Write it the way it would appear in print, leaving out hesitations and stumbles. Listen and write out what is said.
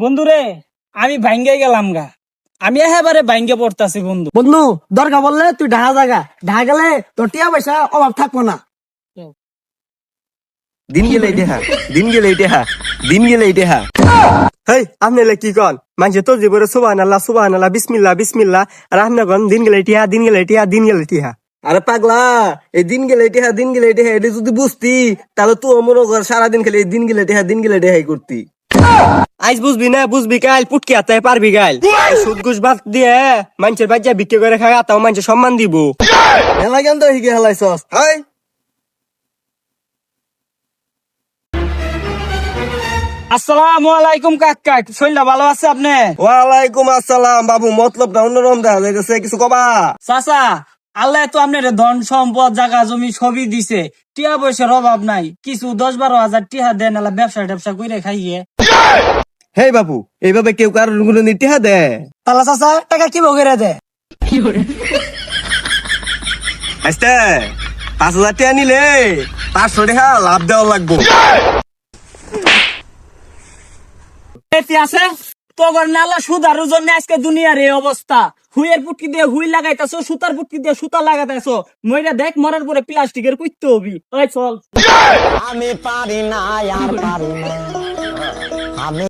বন্ধুরে আমি ভাঙ্গে গেলাম গা। আমি একেবারে ভাঙ্গে পড়তাছি বন্ধু। বন্ধু দরকার বললে তুই ঢাকা জায়গা ঢাকা গেলে তোর টিয়া পয়সা অভাব থাকবো না। দিন গেলে হেই আপনি কি কন মানুষে তো জীবনে সুবহানাল্লাহ বিসমিল্লাহ বিসমিল্লাহ আর আপনি কন দিন গেলে টিহা। আরে পাগলা এই দিন গেলে টিহা এটা যদি বুঝতি তাহলে তুই মনে কর সারাদিন খালি দিন গেলে টিহাই করতি। আইস বুঝবি কাল পুটকি আতায় পারবি গাইল সুদ ঘুষ বাদ দিয়ে মানুষের বাচ্চা বিক্রি করে খায় তাও মানুষের সম্মান দিব। হেলা কেন তো হিগে হেলাইছস হাই। আসসালামু আলাইকুম কাকা, শরীরটা ভালো আছে আপনি? ওয়ালাইকুম আসসালাম বাবু, মতলবটা অন্যরকম দেখা যাইতেছে, কিছু কবা? চাচা, আল্লাহ তো আপনার ধন সম্পদ জায়গা জমি সবই দিছে, টিয়া পয়সার অভাব নাই, কিছু 10-12 হাজার টিয়া দেন, আল্লাহ ব্যবসা ট্যাবসা করে খাইয়ে। হে বাবু, এইভাবে কেউ কারোর গুলো নিতে দে? তালা চাচা টাকা কি বগেরে দে? আস্তে 5,000 টাকা নিলে 500 টাকা লাভ দেওয়া লাগবো। আছে তোর নালা সুদারুর জন্য আজকে দুনিয়ার এই অবস্থা। হুইয়ের পুটকি দিয়ে হুই লাগাইতেছো, সুতার পুটকি দিয়ে সুতা লাগাইতেছো, মইরা দেখ মরার পরে প্লাস্টিকের কুইতে হবি। চল আমি পারি না আর পারি না আমি